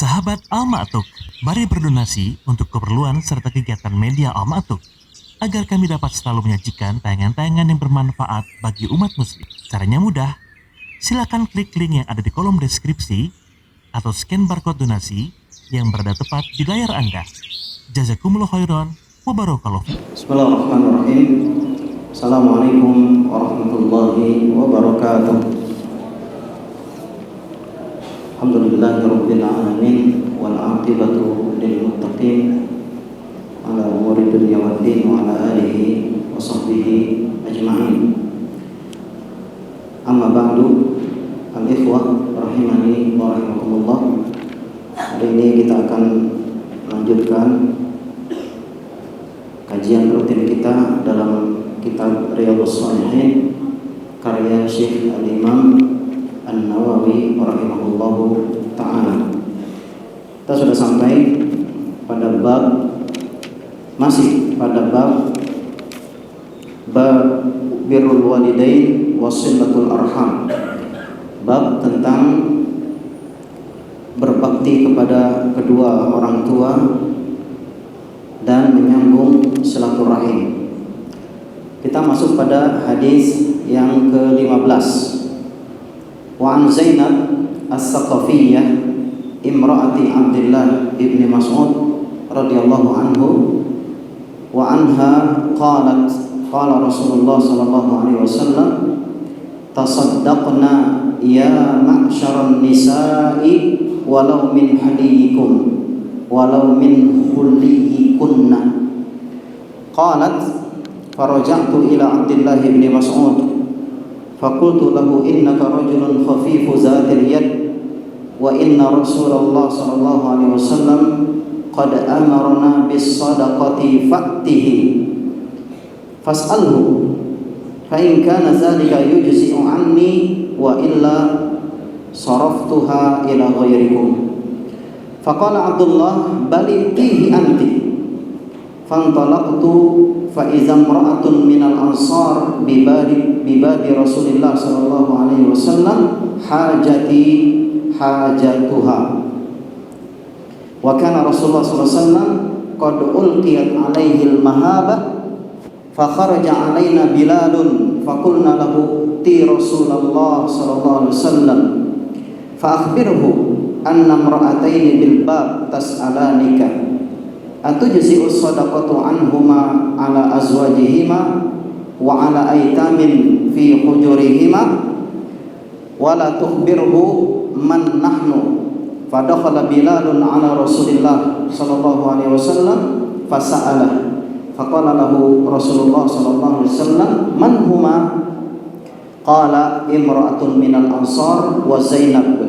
Sahabat Al-Ma'tuk, mari berdonasi untuk keperluan serta kegiatan media Al-Ma'tuk agar kami dapat selalu menyajikan tayangan-tayangan yang bermanfaat bagi umat muslim. Caranya mudah, silakan klik link yang ada di kolom deskripsi atau scan barcode donasi yang berada tepat di layar Anda. Jazakumullah khairan wa barakallahu fiik. Bismillahirrahmanirrahim. Assalamualaikum warahmatullahi wabarakatuh. Alhamdulillahirabbil alamin wal 'aqibatu lil muttaqin ala umuri dunya waddin wa ala alihi wa sahbihi ajma'in. Amma ba'du, al-ikhwah rahimani wa rahimakumullah. Hari ini kita akan melanjutkan kajian rutin kita dalam kitab Riyadhus Shalihin karya Syekh Al-Imam An-Nawawi rahimahullahu ta'ala. Kita sudah sampai pada masih pada bab birrul walidain wasilatul arham, bab tentang berbakti kepada kedua orang tua dan menyambung silaturahim. Kita masuk pada hadis yang ke-15. Wa an Zainab As-Saqafiyyah imra'ati Abdullah ibn Mas'ud radhiyallahu anhu wa anha qalat qala Rasulullah sallallahu alaihi wasallam tasaddaqna ya ma'syaran nisa'i walau min hadiyikum walau min khulliyikunna. Qalat faraja'tu ila Abdullah ibn Mas'ud faqultu lahu innaka rajulun khafifu zatil yad wa inna Rasulullah sallallahu alaihi wasallam qad amarna bis sadaqati fa'tihi fas'alhu fa in kana zalika yujzi'u anni wa illa saraftuha ila ghairikum. Faqala Abdullah balitihi anti fantalaqtu fa idza imra'atun minal ansar bibadi Rasulillah sallallahu alaihi wasallam hajatuha wa kana Rasulullah sallallahu alaihi wasallam qad ulqiyat alaihi al-mahabah fa kharaja alaina Bilalun fa qulna lahu ti Rasulullah sallallahu alaihi wasallam fa akhbirhu anna imra'ataini bil bab tas'alanika atujzi'u sadaqatu anhuma ala azwajihima wa ala aitamin fi hujurihima wa la tukhbirhu man nahnu. Fadakhala Bilalun ala Rasulillah sallallahu alaihi wasallam fasa'ala faqala lahu Rasulullah sallallahu alaihi wasallam man huma qala imra'atun minal ansar wa Zainab.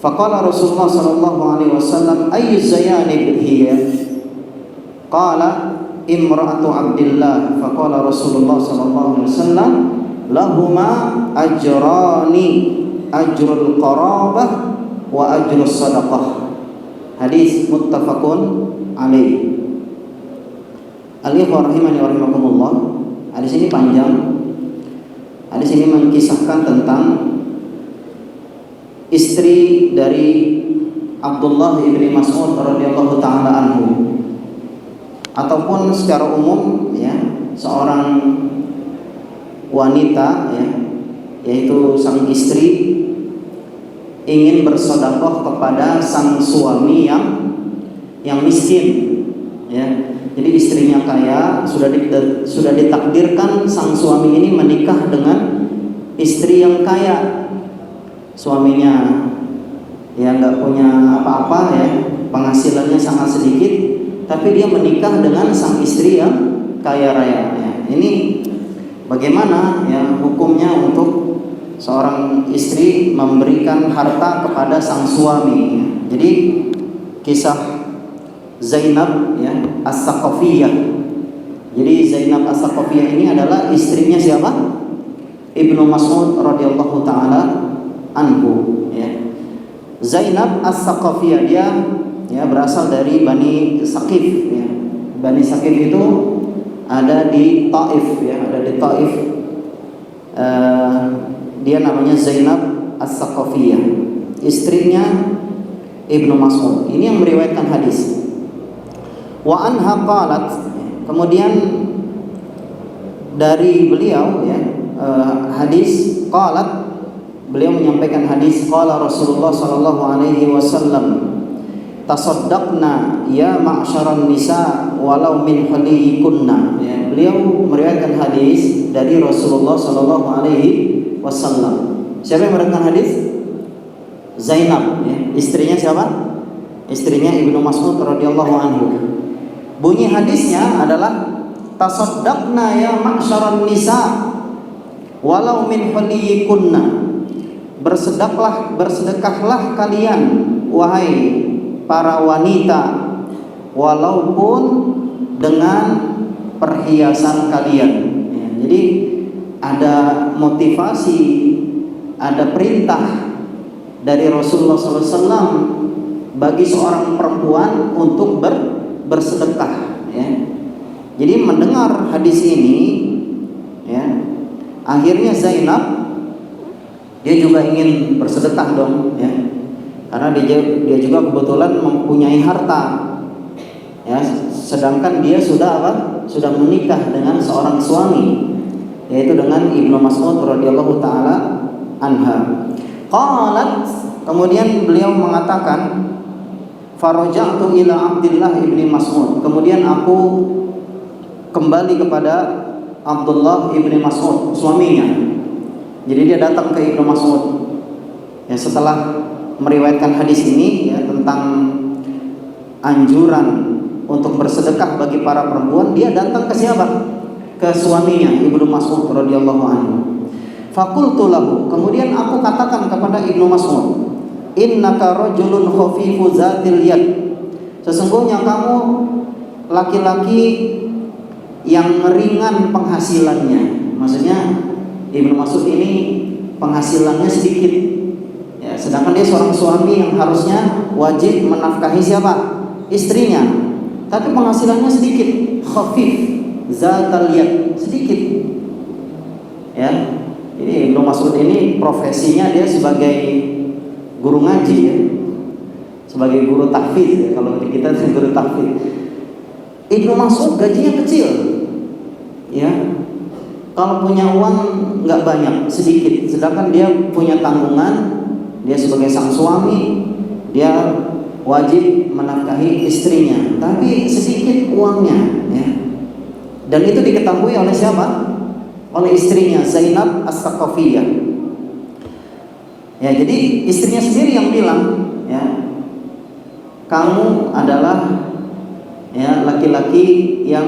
Faqala Rasulullah sallallahu alaihi wasallam ayyu zayanib hiya qala imra'atu Abdillah. Faqala Rasulullah sallallahu alaihi wasallam lahuma ajrani ajrul qarabah wa ajrus sadaqah. Hadis muttafaqun alaih. Al-ikhwah rahimani wa rahimakumullah. Hadis ini panjang. Hadis ini mengisahkan tentang istri dari Abdullah ibni Mas'ud radhiyallahu taala anhu, ataupun secara umum ya, seorang wanita ya, yaitu sang istri ingin bersedekah kepada sang suami yang miskin ya. Jadi istrinya kaya, sudah ditakdirkan sang suami ini menikah dengan istri yang kaya. Suaminya ya nggak punya apa-apa ya, penghasilannya sangat sedikit, tapi dia menikah dengan sang istri yang kaya raya ya. Ini bagaimana ya hukumnya untuk seorang istri memberikan harta kepada sang suami ya. Jadi kisah Zainab ya As-Saqafiyyah. Jadi Zainab As-Saqafiyyah ini adalah istrinya siapa? Ibnu Mas'ud radhiyallahu taala anhu ya. Zainab As-Saqafiyyah dia ya berasal dari Bani Saqif ya. Bani Saqif itu ada di Taif ya, ada di Taif. Dia namanya Zainab As-Saqafiyyah. Istrinya Ibnu Mas'ud. Ini yang meriwayatkan hadis. Wa anha qalat, kemudian dari beliau ya, hadis qalat, beliau menyampaikan hadis, qala Rasulullah sallallahu alaihi wasallam, tasaddaqna ya ma'syaran nisa walau min haliyikunna. Ya, beliau meriwayatkan hadis dari Rasulullah sallallahu alaihi wasallam. Siapa yang meriwayatkan hadis? Zainab, ya. Istrinya siapa? Istrinya Ibnu Mas'ud radhiyallahu anhu. Bunyi hadisnya adalah tasaddaqna ya ma'syaran nisa walau min haliyikunna. Bersedekahlah kalian wahai para wanita walaupun dengan perhiasan kalian. Ya, jadi ada motivasi, ada perintah dari Rasulullah SAW bagi seorang perempuan untuk bersedekah. Ya. Jadi mendengar hadis ini, ya, akhirnya Zainab dia juga ingin bersedekah dong, ya, karena dia juga kebetulan mempunyai harta, ya, sedangkan dia sudah apa? Sudah menikah dengan seorang suami, yaitu dengan Ibnu Mas'ud radhiyallahu taala anha. Qalat, kemudian beliau mengatakan, faraja'tu ila Abdullah ibni Mas'ud. Kemudian aku kembali kepada Abdullah ibni Mas'ud, suaminya. Jadi dia datang ke Ibnu Mas'ud, ya, setelah meriwayatkan hadis ini, ya, tentang anjuran untuk bersedekah bagi para perempuan. Dia datang ke siapa? Ke suaminya Ibnu Mas'ud radhiyallahu anhu. Faqultu lahu, kemudian aku katakan kepada Ibnu Mas'ud, innaka rajulun khafifu zatil yad. Sesungguhnya kamu laki-laki yang ringan penghasilannya. Maksudnya Ibnu Mas'ud ini penghasilannya sedikit, ya, sedangkan dia seorang suami yang harusnya wajib menafkahi siapa? Istrinya. Tapi penghasilannya sedikit, khafif zatal yad, sedikit. Ya. Jadi Ibnu Mas'ud ini profesinya dia sebagai guru ngaji, ya, sebagai guru tahfidz, ya, kalau di kita guru tahfidz. Ibnu Mas'ud gajinya kecil, ya, kalau punya uang nggak banyak, sedikit. Sedangkan dia punya tanggungan, dia sebagai sang suami, dia wajib menafkahi istrinya, tapi sedikit uangnya, ya. Dan itu diketahui oleh siapa? Oleh istrinya Zainab As-Saqafiyah. Ya, jadi istrinya sendiri yang bilang, ya, kamu adalah, ya, laki-laki yang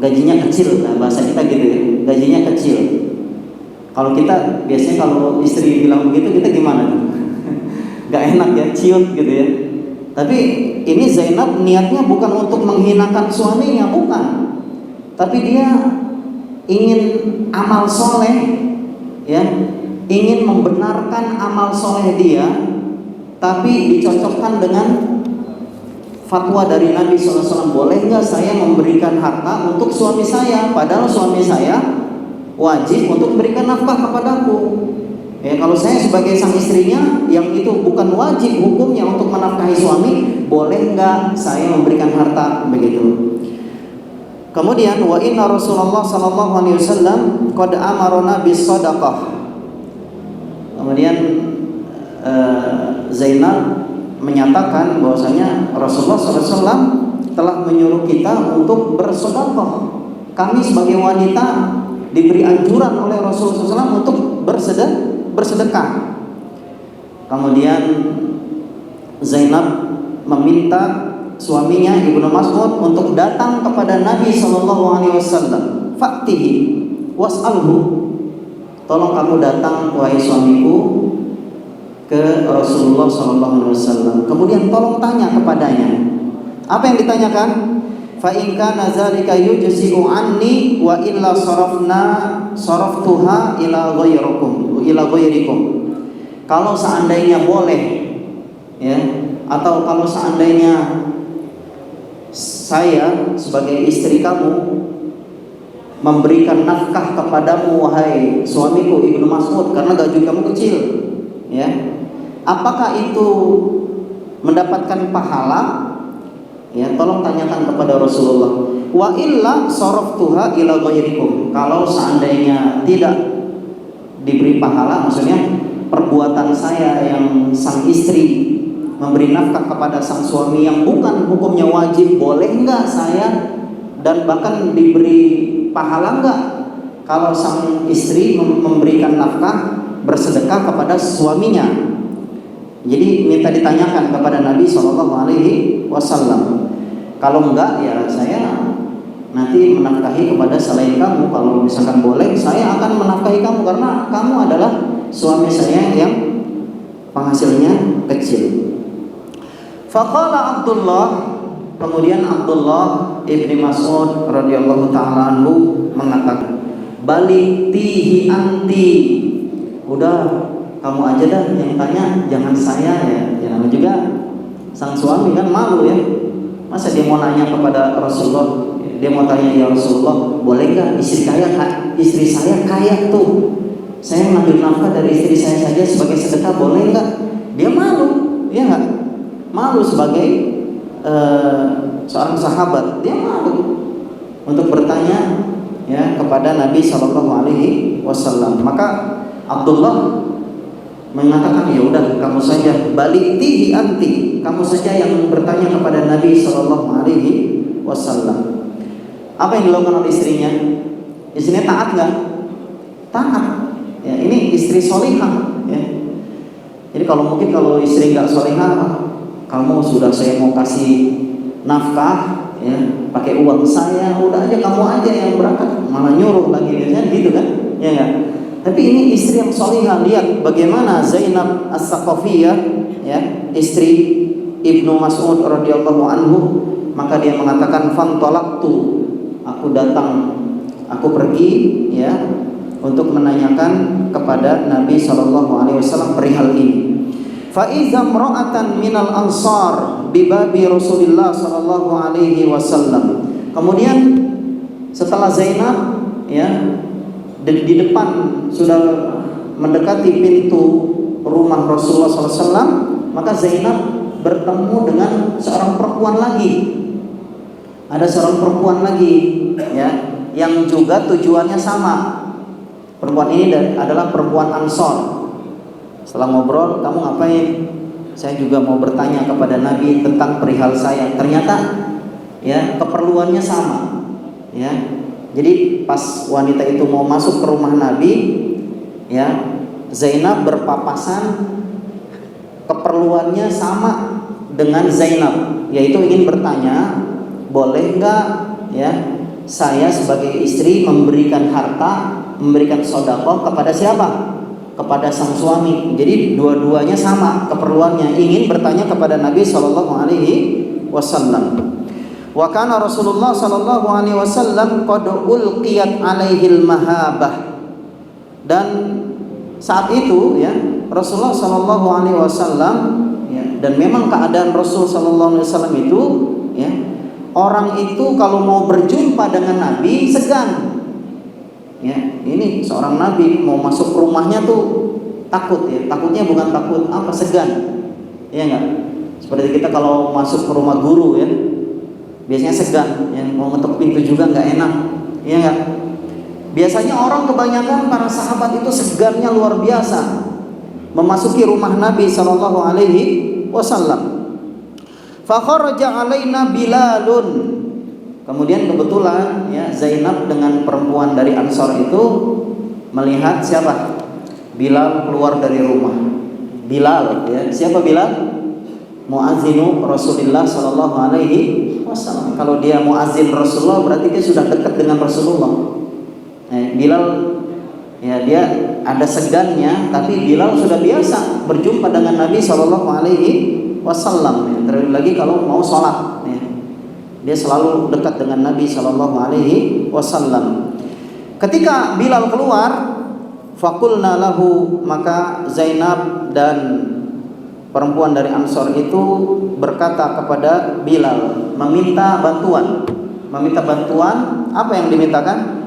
gajinya kecil. Nah, bahasa kita gitu, ya, gajinya kecil. Kalau kita biasanya kalau istri bilang begitu, kita gimana tuh? Gak enak, ya, ciut gitu, ya. Tapi ini Zainab niatnya bukan untuk menghinakan suaminya, bukan. Tapi dia ingin amal soleh, ya, ingin membenarkan amal soleh dia, tapi dicocokkan dengan fatwa dari Nabi SAW. Boleh nggak saya memberikan harta untuk suami saya, padahal suami saya wajib untuk memberikan nafkah kepadaku. Ya, kalau saya sebagai sang istrinya yang itu bukan wajib hukumnya untuk menafkahi suami, boleh nggak saya memberikan harta begitu? Kemudian wa inna Rasulullah sallallahu alaihi wasallam qad amarna bis shadaqah. Kemudian Zainab menyatakan bahwasanya Rasulullah SAW telah menyuruh kita untuk bersedekah. Kami sebagai wanita diberi anjuran oleh Rasulullah SAW untuk bersedekah. Kemudian Zainab meminta suaminya Ibnu Mas'ud untuk datang kepada Nabi SAW. Faktihi was'alhu, tolong kamu datang wahai suamiku ke Rasulullah SAW. Kemudian tolong tanya kepadanya. Apa yang ditanyakan? Fa in kana zalika yujzi'u anni wa illa saraftuha ila ghairikum. Kalau seandainya boleh, ya, atau kalau seandainya saya sebagai istri kamu memberikan nafkah kepadamu wahai suamiku Ibnu Mas'ud karena gaji kamu kecil, ya, apakah itu mendapatkan pahala, ya tolong tanyakan kepada Rasulullah. Wa illa saraftuha ila ghairikum. Kalau seandainya tidak diberi pahala, maksudnya perbuatan saya yang sang istri memberi nafkah kepada sang suami yang bukan hukumnya wajib, boleh enggak saya dan bahkan diberi pahala enggak kalau sang istri memberikan nafkah bersedekah kepada suaminya? Jadi minta ditanyakan kepada Nabi SAW. Kalau enggak, ya saya nanti menafkahi kepada selain kamu. Kalau misalkan boleh, saya akan menafkahi kamu karena kamu adalah suami saya yang penghasilnya kecil. Faqala Abdullah, kemudian Abdullah ibni Mas'ud radhiyallahu taala anhu mengatakan, balitihi anti, udah kamu aja dah yang tanya, jangan saya ya. Ya namanya juga sang suami kan malu ya. Masa dia mau nanya kepada Rasulullah, dia mau tanya, ya Rasulullah, boleh nggak istri saya kaya tuh, saya ngambil nafkah dari istri saya saja sebagai sedekah, boleh nggak? Dia malu, ya nggak? Malu sebagai seorang sahabat, dia malu untuk bertanya ya kepada Nabi SAW. Maka Abdullah mengatakan, ya udah kamu saja, balitihi anti, kamu saja yang bertanya kepada Nabi SAW. Apa yang dilakukan oleh istrinya? Istrinya taat nggak? Taat. Ya, ini istri solihah. Ya. Jadi kalau istri nggak solihah, kamu sudah saya mau kasih nafkah, ya pakai uang saya, udah aja kamu aja yang berangkat, malah nyuruh lagi, biasanya gitu kan? Ya nggak? Tapi ini istri yang solihah. Lihat bagaimana Zainab As-Saqafiyah, ya, istri Ibnu Mas'ud radhiyallahu anhu, maka dia mengatakan, fantolaktu, aku datang, aku pergi, ya, untuk menanyakan kepada Nabi SAW perihal ini. Fa iza imra'atan minal ansar bi babi Rasulillah SAW. Kemudian setelah Zainab, ya, di depan sudah mendekati pintu rumah Rasulullah SAW, maka Zainab bertemu dengan seorang perempuan lagi. Ada seorang perempuan lagi, ya, yang juga tujuannya sama. Perempuan ini adalah perempuan Ansor. Setelah ngobrol, kamu ngapain? Saya juga mau bertanya kepada Nabi tentang perihal saya. Ternyata, ya, keperluannya sama, ya. Jadi pas wanita itu mau masuk ke rumah Nabi, ya, Zainab berpapasan, keperluannya sama dengan Zainab, yaitu ingin bertanya, boleh enggak, ya, saya sebagai istri memberikan harta, memberikan sedekah kepada siapa? Kepada sang suami. Jadi dua-duanya sama keperluannya, ingin bertanya kepada Nabi SAW. Wa kana Rasulullah sallallahu alaihi wasallam qad ulqiyat alaihil mahabah. Dan saat itu, ya, Rasulullah sallallahu alaihi wasallam, ya, dan memang keadaan Rasul sallallahu alaihi wasallam itu, ya, orang itu kalau mau berjumpa dengan Nabi segan. Ya, ini seorang Nabi mau masuk ke rumahnya tuh takut, ya. Takutnya bukan takut apa, segan. Iya enggak? Seperti kita kalau masuk ke rumah guru, ya, biasanya segan, ya, mau ngetok pintu juga nggak enak, ya nggak? Biasanya orang kebanyakan para sahabat itu segannya luar biasa memasuki rumah Nabi Shallallahu Alaihi Wasallam. Fakharaja alaina Bilalun. Kemudian kebetulan, ya, Zainab dengan perempuan dari Ansor itu melihat siapa? Bilal keluar dari rumah. Bilal, ya, siapa Bilal? Muazzinu Rasulullah Sallallahu Alaihi Wasallam. Kalau dia muazzin Rasulullah, berarti dia sudah dekat dengan Rasulullah. Bilal, ya, dia ada segannya, tapi Bilal sudah biasa berjumpa dengan Nabi Sallallahu Alaihi Wasallam. Terlebih lagi kalau mau sholat, ya, dia selalu dekat dengan Nabi Sallallahu Alaihi Wasallam. Ketika Bilal keluar, fakulna lahu, maka Zainab dan perempuan dari Ansor itu berkata kepada Bilal, meminta bantuan. Apa yang dimintakan?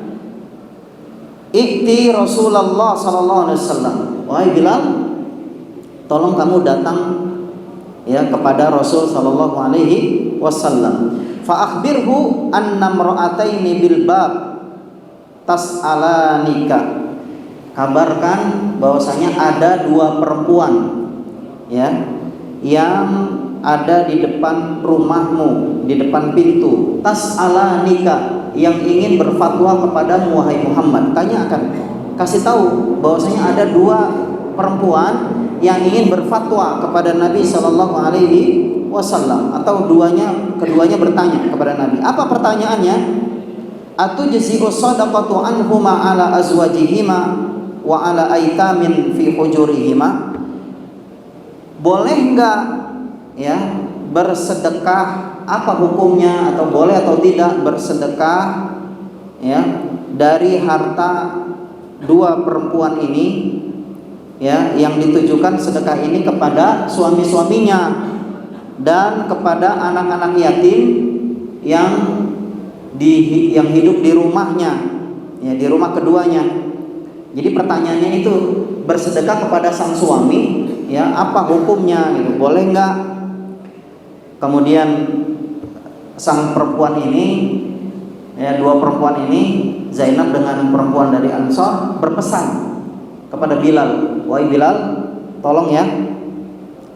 Ikti Rasulullah sallallahu alaihi wasallam. Wahai Bilal, tolong kamu datang ya kepada Rasul sallallahu alaihi wasallam. Fa akhbirhu anna imra'ataini bil bab tas'alanika. Kabarkan bahwasanya ada dua perempuan ya yang ada di depan rumahmu, di depan pintu. Tas'alanika, yang ingin berfatwa kepadamu wahai Muhammad. Tanyakan, kasih tahu bahwasanya ada dua perempuan yang ingin berfatwa kepada Nabi sallallahu alaihi wasallam, atau keduanya bertanya kepada Nabi. Apa pertanyaannya? Atujzi'u shadaqatu anhuma ala azwajihima wa ala aitamin fi hujurihima. Boleh enggak ya bersedekah, apa hukumnya, atau boleh atau tidak bersedekah ya dari harta dua perempuan ini ya, yang ditujukan sedekah ini kepada suami-suaminya dan kepada anak-anak yatim yang hidup di rumahnya ya, di rumah keduanya. Jadi pertanyaannya itu, bersedekah kepada sang suami ya, apa hukumnya gitu, boleh enggak? Kemudian sang perempuan ini ya, dua perempuan ini, Zainab dengan perempuan dari Ansor, berpesan kepada Bilal, wahai Bilal, tolong ya,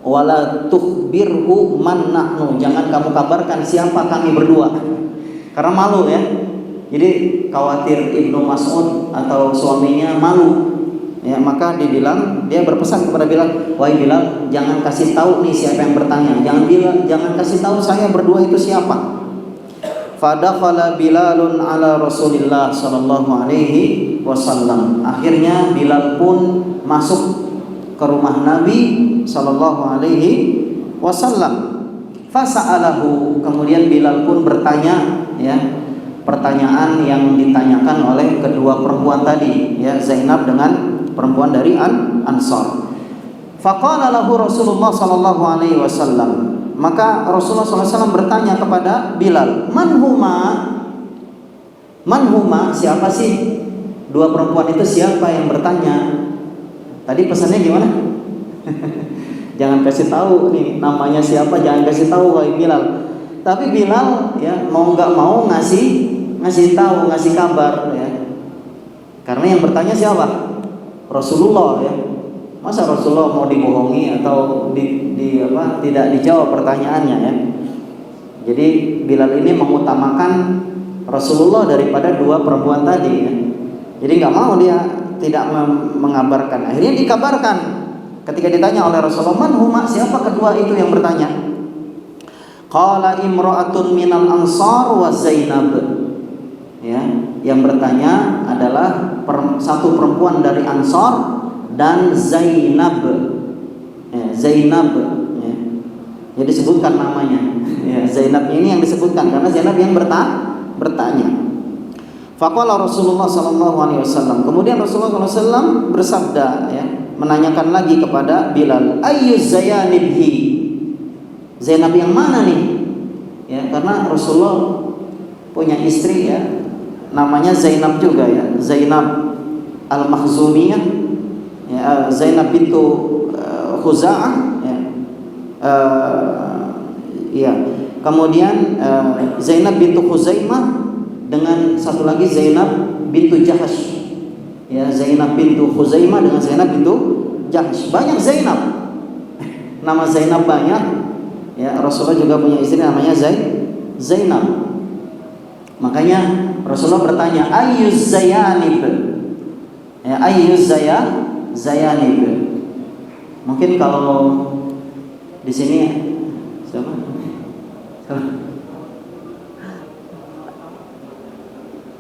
wala tukhbirhu man nahnu, jangan kamu kabarkan siapa kami berdua, karena malu ya. Jadi khawatir Ibnu Mas'ud atau suaminya malu ya, maka dia berpesan kepada Bilal, wahai Bilal, jangan kasih tahu nih siapa yang bertanya, jangan kasih tahu saya berdua itu siapa. Fadakhala Bilalun ala Rasulillah sallallahu alaihi wasallam. Akhirnya Bilal pun masuk ke rumah Nabi sallallahu alaihi wasallam. Fasa'alahu, kemudian Bilal pun bertanya ya, pertanyaan yang ditanyakan oleh kedua perempuan tadi ya, Zainab dengan perempuan dari Ansar. Faqala lahu Rasulullah sallallahu alaihi wasallam, maka Rasulullah SAW bertanya kepada Bilal, Man huma, siapa sih dua perempuan itu, siapa yang bertanya? Tadi pesannya gimana? Jangan kasih tahu nih namanya siapa, jangan kasih tahu wahai Bilal. Tapi Bilal ya mau nggak mau ngasih tahu, ngasih kabar ya. Karena yang bertanya siapa? Rasulullah ya. Masa Rasulullah mau dibohongi atau tidak dijawab pertanyaannya ya. Jadi Bilal ini mengutamakan Rasulullah daripada dua perempuan tadi ya. Jadi nggak mau dia tidak mengabarkan. Akhirnya dikabarkan ketika ditanya oleh Rasulullah, man huma, siapa kedua itu yang bertanya? Qala imra'atun minal ansar wa Zainab. Ya, yang bertanya adalah satu perempuan dari Ansar dan Zainab. Ya, Zainab ya. Jadi disebutkan namanya. Ya, Zainab ini yang disebutkan karena Zainab yang bertanya. Faqala Rasulullah sallallahu alaihi wasallam. Kemudian Rasulullah sallallahu alaihi wasallam bersabda ya, menanyakan lagi kepada Bilal, ayyuz zayanibhi, Zainab yang mana nih? Ya, karena Rasulullah punya istri ya, namanya Zainab juga ya, Zainab al-Makhzumiyah, ya, Zainab bintu Khuza'ah ya. Ya. Kemudian Zainab bintu Khuzaimah dengan satu lagi Zainab bintu Jahash. Ya, Zainab bintu Khuzaimah dengan Zainab bintu Jahash. Banyak Zainab. Nama Zainab banyak. Ya, Rasulullah juga punya istri namanya Zainab. Makanya Rasulullah bertanya, ayyuz zayanib? Ya, ayyuz zayanib. Mungkin kalau di sini siapa?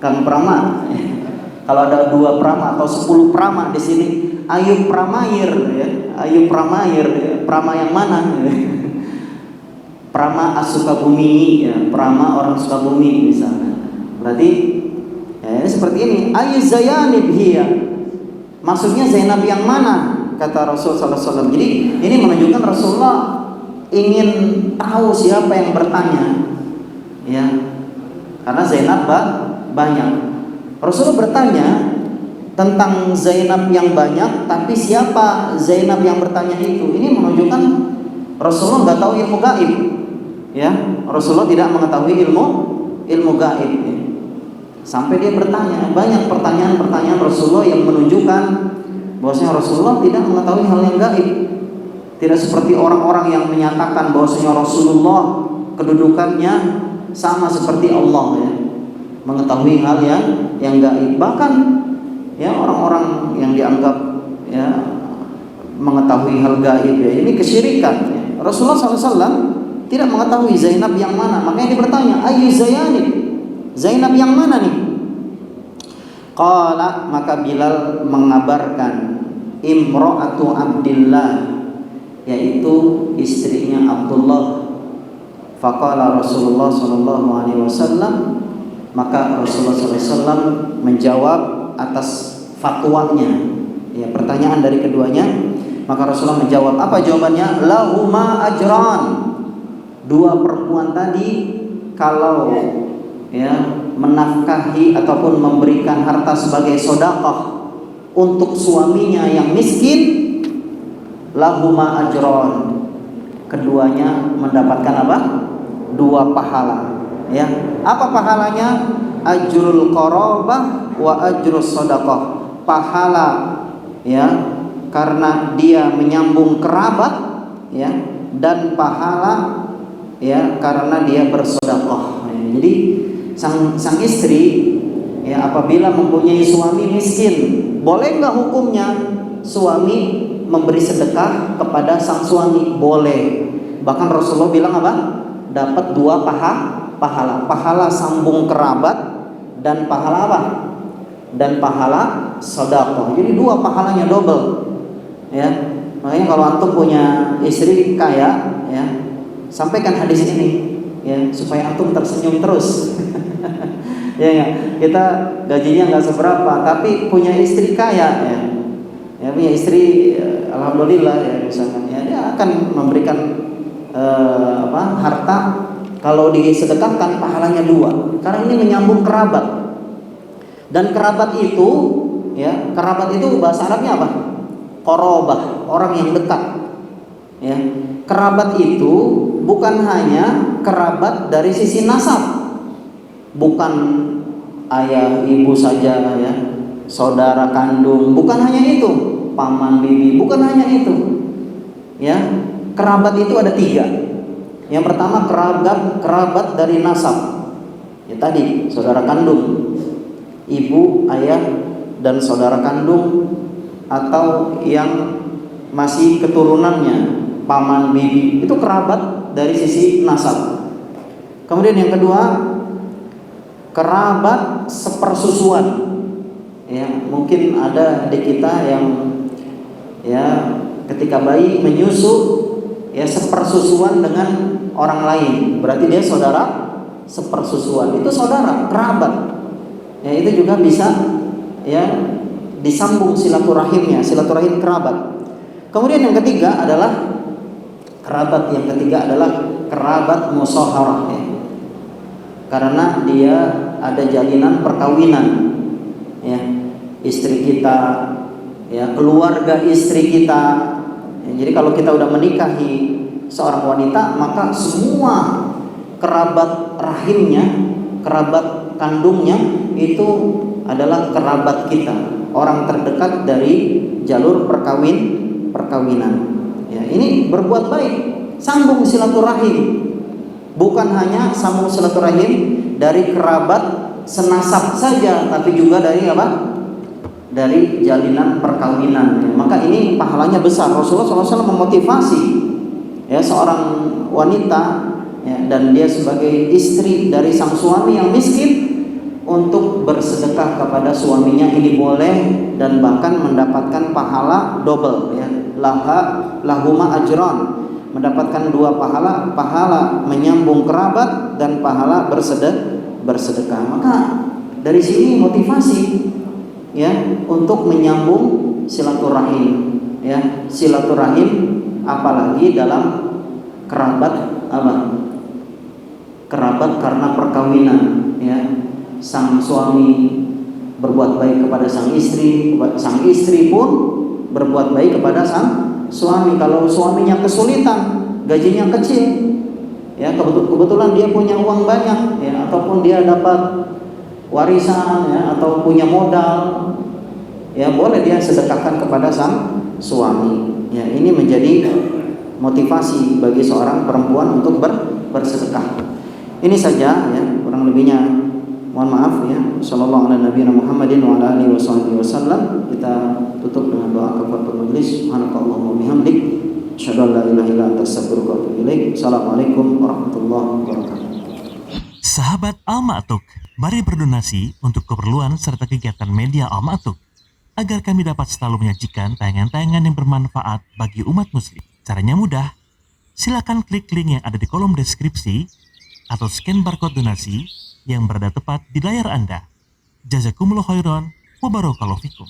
Kang Prama. Kalau ada 2 Prama atau 10 Prama di sini, Ayub Pramayir ya. Ayub Pramayir, ya. Prama yang mana? Prama As-Sukabumi ya, Prama orang Sukabumi misalnya. Berarti ya, seperti ini, ayyuz zayanib hiya. Maksudnya Zainab yang mana? Kata Rasul sallallahu alaihi wasallam. Jadi ini menunjukkan Rasulullah ingin tahu siapa yang bertanya. Ya. Karena Zainab banyak. Rasulullah bertanya tentang Zainab yang banyak, tapi siapa Zainab yang bertanya itu? Ini menunjukkan Rasulullah nggak tahu ilmu gaib, ya. Rasulullah tidak mengetahui ilmu gaib. Ya. Sampai dia bertanya, banyak pertanyaan-pertanyaan Rasulullah yang menunjukkan bahwasanya Rasulullah tidak mengetahui hal yang gaib. Tidak seperti orang-orang yang menyatakan bahwasanya Rasulullah kedudukannya sama seperti Allah, ya, mengetahui hal yang gaib. Bahkan ya orang-orang yang dianggap ya mengetahui hal gaib, ya, ini kesyirikan. Ya. Rasulullah SAW tidak mengetahui Zainab yang mana, makanya dia bertanya, ayu Zainab, Zainab yang mana nih? Qala, maka Bilal mengabarkan, imra'atu Abdillah, yaitu istrinya Abdullah. Faqala Rasulullah sallallahu alaihi wasallam, maka Rasulullah sallallahu alaihi wasallam menjawab atas fatwanya, ya, pertanyaan dari keduanya. Maka Rasulullah menjawab, apa jawabannya? Lahuma ajran. Dua perempuan tadi kalau ya menafkahi ataupun memberikan harta sebagai sedekah untuk suaminya yang miskin, lahuma ajron, keduanya mendapatkan apa? Dua pahala. Ya, apa pahalanya? Ajrul qarabah wa ajrus shadaqah. Pahala ya karena dia menyambung kerabat, ya, dan pahala ya karena dia bersedekah. Jadi sang istri ya apabila mempunyai suami miskin, boleh nggak hukumnya suami memberi sedekah kepada sang suami? Boleh. Bahkan Rasulullah bilang apa? Dapat dua pahala. Pahala sambung kerabat dan pahala apa? Dan pahala sedekah. Jadi dua pahalanya double. Ya. Makanya kalau antum punya istri kaya, ya, sampaikan hadis ini, ya, supaya antum tersenyum terus. Ya, kita gajinya nggak seberapa, tapi punya istri kaya, ya. Ya, punya istri, alhamdulillah, ya, misalkan, ya, dia akan memberikan harta. Kalau disedekahkan pahalanya dua, karena ini menyambung kerabat. Dan kerabat itu, ya, kerabat itu bahasa Arabnya apa? Qarabah, orang yang dekat. Ya, kerabat itu bukan hanya kerabat dari sisi nasab, bukan ayah ibu saja, ya, saudara kandung, bukan hanya itu, paman bibi, bukan hanya itu. Ya, kerabat itu ada tiga. Yang pertama kerabat dari nasab, ya tadi saudara kandung, ibu, ayah, dan saudara kandung, atau yang masih keturunannya, paman bibi, itu kerabat dari sisi nasab. Kemudian yang kedua, kerabat sepersusuan. Ya, mungkin ada di kita yang ya ketika bayi menyusu ya sepersusuan dengan orang lain, berarti dia saudara sepersusuan. Itu saudara, kerabat. Ya, itu juga bisa ya disambung silaturahimnya, silaturahim kerabat. Kemudian yang ketiga adalah kerabat musaharah, ya. Karena dia ada jalinan perkawinan, ya, istri kita, ya, keluarga istri kita. Ya, jadi kalau kita udah menikahi seorang wanita, maka semua kerabat rahimnya, kerabat kandungnya itu adalah kerabat kita, orang terdekat dari jalur perkawinan. Ya, ini berbuat baik, sambung silaturahim. Bukan hanya sambung silaturahim dari kerabat senasab saja, tapi juga dari apa? Dari jalinan perkawinan. Ya, maka ini pahalanya besar. Rasulullah SAW memotivasi ya seorang wanita, ya, dan dia sebagai istri dari sang suami yang miskin untuk bersedekah kepada suaminya. Ini boleh dan bahkan mendapatkan pahala double, ya. Lahuma ajran, mendapatkan dua pahala, pahala menyambung kerabat dan pahala bersedekah. Maka dari sini motivasi, ya, untuk menyambung silaturahim, ya, silaturahim apalagi dalam kerabat apa? Kerabat karena perkawinan, ya. Sang suami berbuat baik kepada sang istri pun berbuat baik kepada sang suami. Kalau suaminya kesulitan, gajinya kecil, ya kebetulan dia punya uang banyak, ya, ataupun dia dapat warisan, ya, atau punya modal, ya boleh dia sedekahkan kepada sang suami. Ya, ini menjadi motivasi bagi seorang perempuan untuk bersedekah. Ini saja, ya, kurang lebihnya mohon maaf, ya. Sallallahu ala nabiyina Muhammadin wa ala alihi wasallam. Kita tutup dengan doa kafaratul majelis. Subhanakallahumma wa bihamdik, asyhadu an la ilaha illa anta, astaghfiruka wa atubu ilaik. Assalamualaikum warahmatullahi wabarakatuh. Sahabat Al-Ma'tuk, mari berdonasi untuk keperluan serta kegiatan media Al-Ma'tuk agar kami dapat selalu menyajikan tayangan-tayangan yang bermanfaat bagi umat muslim. Caranya mudah. Silakan klik link yang ada di kolom deskripsi atau scan barcode donasi yang berada tepat di layar Anda. Jazakumullah khairan wa barakallahu fikum.